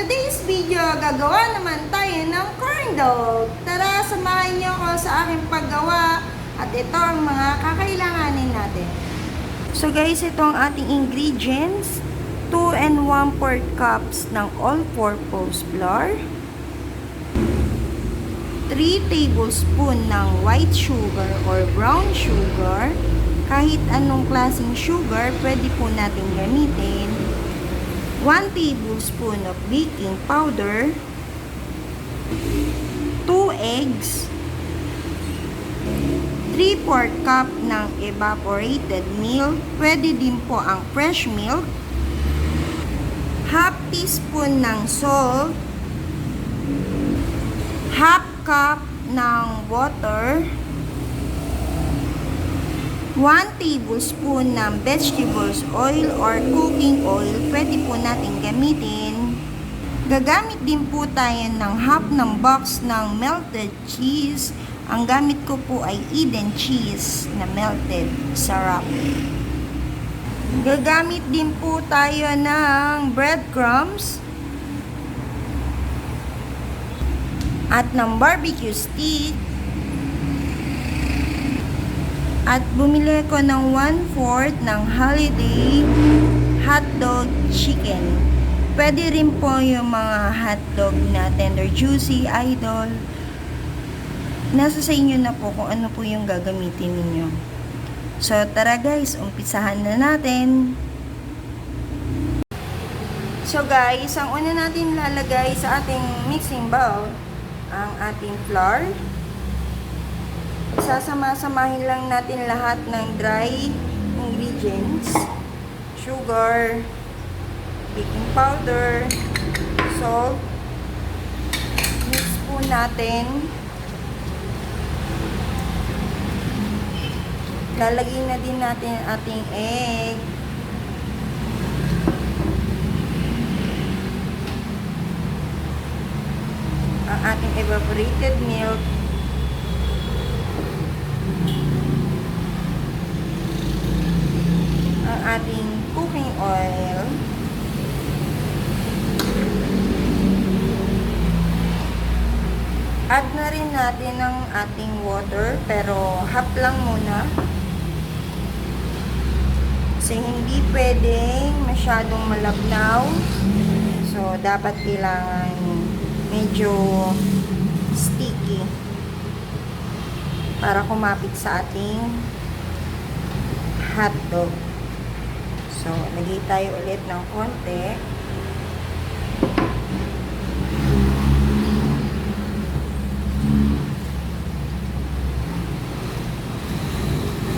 today's video, gagawa naman tayo ng corn dog. Tara, samahan niyo ako sa aking paggawa at ito ang mga kakailanganin natin. So guys, ito ang ating ingredients. 2 and 1/4 cups ng all-purpose flour. 3 tablespoon ng white sugar or brown sugar. Kahit anong klaseng sugar, pwede po natin gamitin. 1 tablespoon of baking powder, 2 eggs, 3/4 cup ng evaporated milk, pwede din po ang fresh milk, half teaspoon ng salt, half cup ng water, 1 tablespoon ng vegetables oil or cooking oil, pwede po natin gamitin. Gagamit din po tayo ng half ng box ng melted cheese. Ang gamit ko po ay Eden cheese na melted syrup. Gagamit din po tayo ng breadcrumbs at ng barbecue stick. At bumili ko ng 1/4 ng holiday hotdog chicken. Pwede rin po yung mga hotdog na tender juicy, idol. Nasa sa inyo na po kung ano po yung gagamitin ninyo. So tara guys, umpisahan na natin. So guys, ang una natin lalagay sa ating mixing bowl ang ating flour. Sasama-samahin lang natin lahat ng dry ingredients. Sugar, baking powder, salt. Mix po natin. Lalagyan na din natin ang ating egg. Ang ating evaporated milk. Ang ating cooking oil. Add na rin natin ang ating water, pero half lang muna. Kasi hindi pwedeng masyadong malabnaw. So, dapat kailangan medyo sticky para kumapit sa ating hotdog. So, lagay tayo ulit ng konti.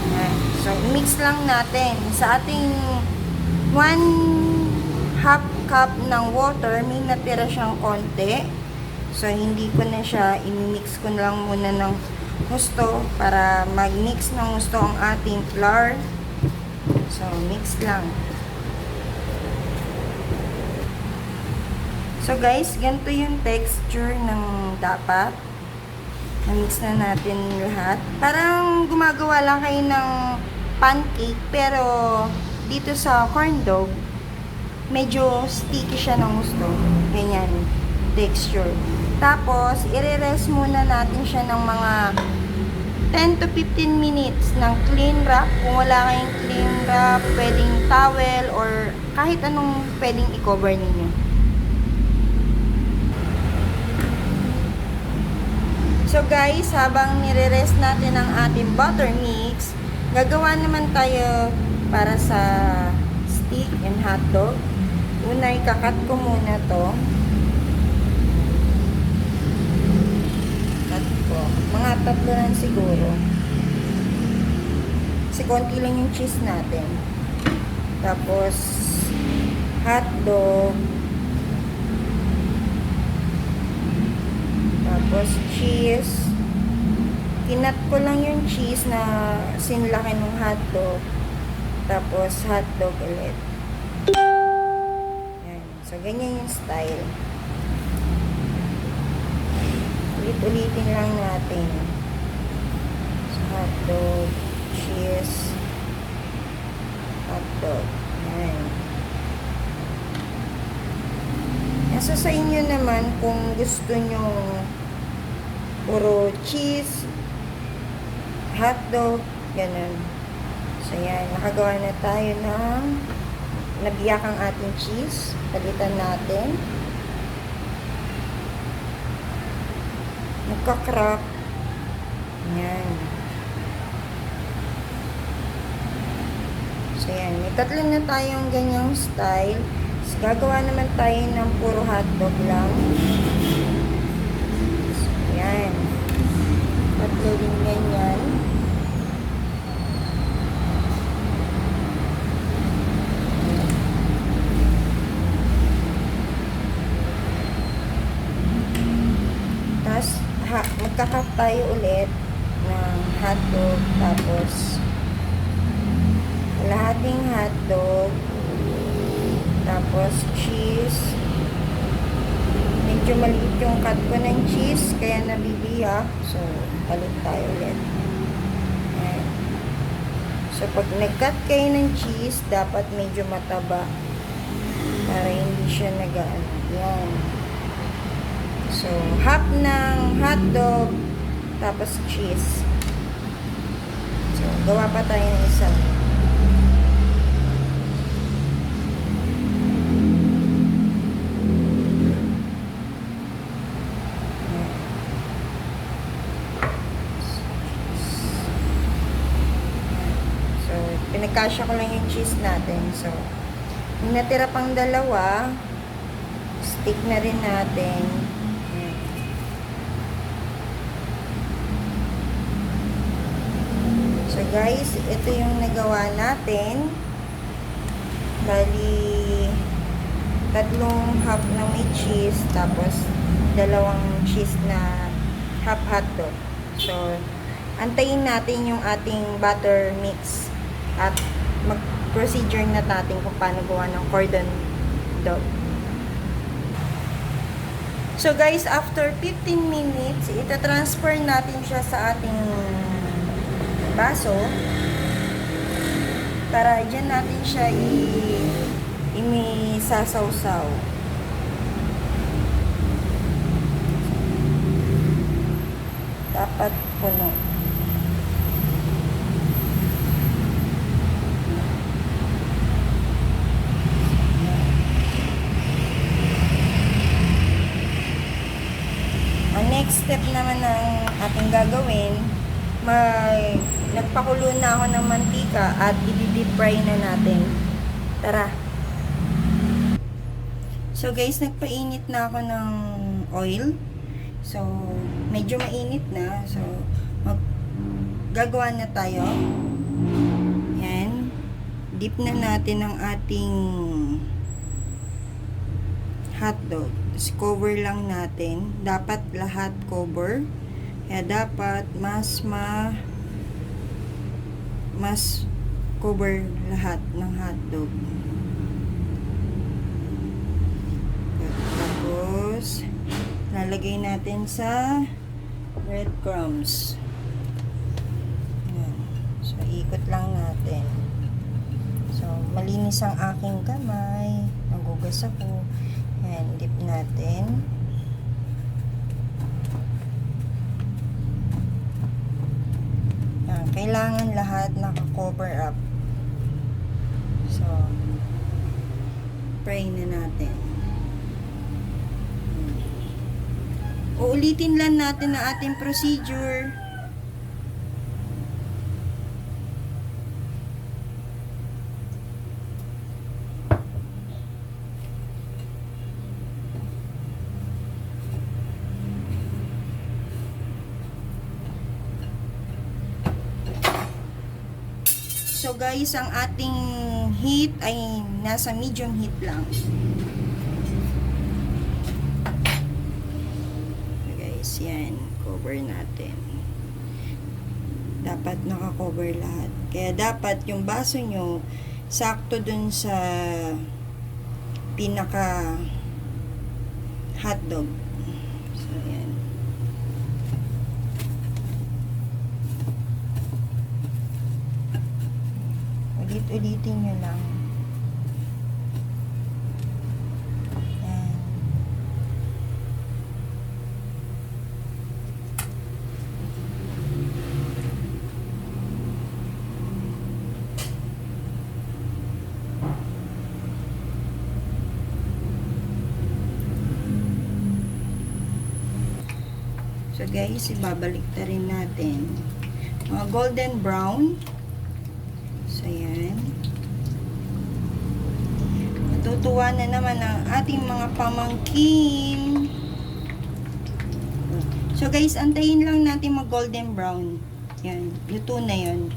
Ayan. So, mix lang natin. Sa ating 1/2 cup ng water, may natira siyang konti. So, hindi ko na siya, i-mix ko na lang muna ng gusto para mag-mix ng gusto ang ating flour. So, mix lang. So, guys, ganito yung texture ng dapat. Na-mix na natin lahat. Parang gumagawa lang kayo ng pancake, pero dito sa corn dog, medyo sticky siya ng gusto. Ganyan, texture. Tapos, i-rest muna natin siya ng mga 10 to 15 minutes ng clean wrap. Kung wala kayong clean wrap, pwedeng towel or kahit anong pwedeng i-cover ninyo. So guys, habang nire-rest natin ang ating butter mix, gagawa naman tayo para sa stick and hotdog. Una, ikakat ko muna to. Mga 3 lang siguro. Kasi konti lang yung cheese natin. Tapos, hotdog. Tapos, cheese. Kinat ko lang yung cheese na sinlaki ng hotdog. Tapos, hotdog ulit. Yan. So, ganyan yung style. Ulit-ulitin lang natin. So, hotdog, cheese, hotdog. Ayan. sa inyo naman kung gusto nyo puro cheese, hotdog, ganun. So, yan. Nakagawa na tayo ng nabiyak ang ating cheese. Palitan natin. Nagka-crack. Yan. So, yan. May tatlo na tayong ganyang style. So, gagawa naman tayo ng puro hotdog lang. So, yan. Tatlo din ganyan. Tapos, magkakat tayo ulit ng hotdog. Tapos, lahating hotdog. Tapos, cheese. Medyo maliit yung cut ko ng cheese, kaya nabibiyak. So, palit tayo ulit. Ayan. So, pag nag-cut kayo ng cheese, dapat medyo mataba. Para hindi siya nag-ano. Yan. So, half ng hotdog, tapos cheese. So, gawa pa tayo ng isa. So, pinagkasya ko lang yung cheese natin. So, yung natira pang dalawa, stick na rin natin. So guys, ito yung nagawa natin. Bali, tatlong half na may cheese, tapos dalawang cheese na half hotdog. So, antayin natin yung ating butter mix at mag-procedure na natin kung paano gawa ng cordon dog. So guys, after 15 minutes, ita-transfer natin siya sa ating baso para dyan natin siya imisasawsaw. Dapat puno. Ang next step naman ng ating gagawin, nagpakulo na ako ng mantika at i-deep fry na natin. Tara. So guys, nagpainit na ako ng oil. So, medyo mainit na. So, gagawa na tayo. Yan. Dip na natin ang ating hotdog. Tapos cover lang natin. Dapat lahat cover. Kaya dapat mas cover lahat ng hotdog. Tapos lalagay natin sa breadcrumbs. Ayan. So ikot lang natin. So malinis ang aking kamay. Nagugas ako. Ayan, dip natin. Kailangan lahat naka-cover up. So, fry na natin. Uulitin lang natin ang ating procedure. So guys, ang ating heat ay nasa medium heat lang. So guys, yan. Cover natin. Dapat naka-cover lahat. Kaya dapat yung baso nyo sakto dun sa pinaka hotdog. So yan. Ulit-ulitin nyo lang. Yan. guys, ibabalik ta rin natin. Mga golden brown. So, yan. Matutuwa na naman ang ating mga pamangkin. So, guys, antayin lang natin mag golden brown. Yan. Luto na yun.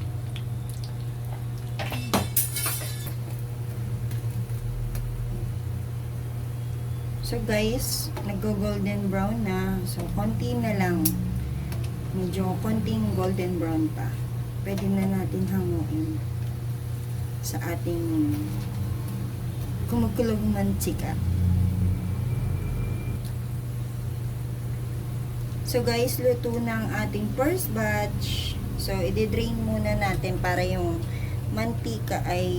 So guys, nag-golden brown na. So konti na lang. Medyo konting golden brown pa. Pwede na natin hanguin sa ating kumukulog mantika. So guys, luto na ang ating first batch. So i-drain muna natin para yung mantika ay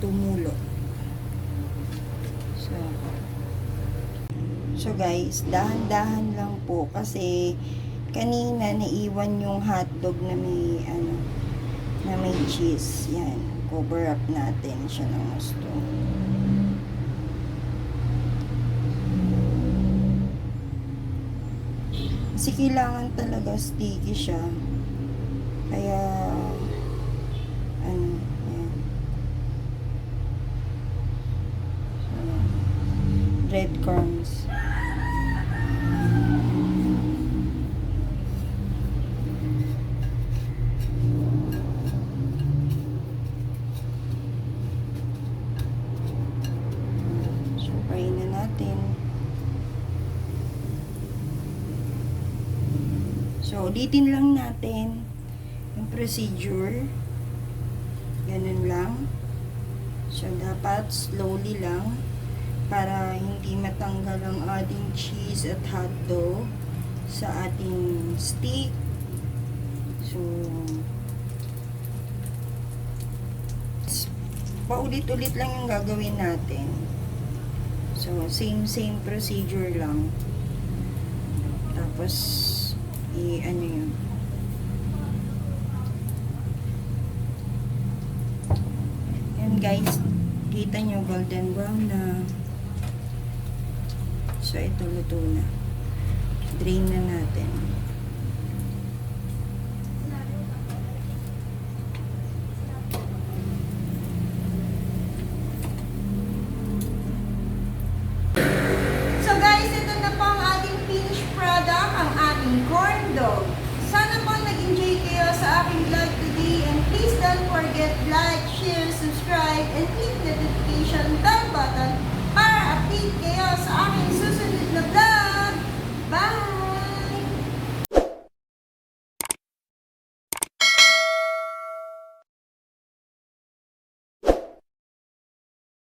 tumulo. So guys, dahan-dahan lang po kasi kanina naiwan yung hotdog na may na may cheese. Yan, cover up natin siya ng gusto. Kasi kailangan talaga sticky siya. Kaya yan. Breadcrumbs. So, ulitin lang natin yung procedure. Ganun lang. So, dapat slowly lang para hindi matanggal ang ating cheese at hotdog sa ating stick. So, paulit-ulit lang yung gagawin natin. So, same procedure lang. Tapos, ano yun. Yan guys, kita nyo golden brown na. So, ito luto na. Drain na natin.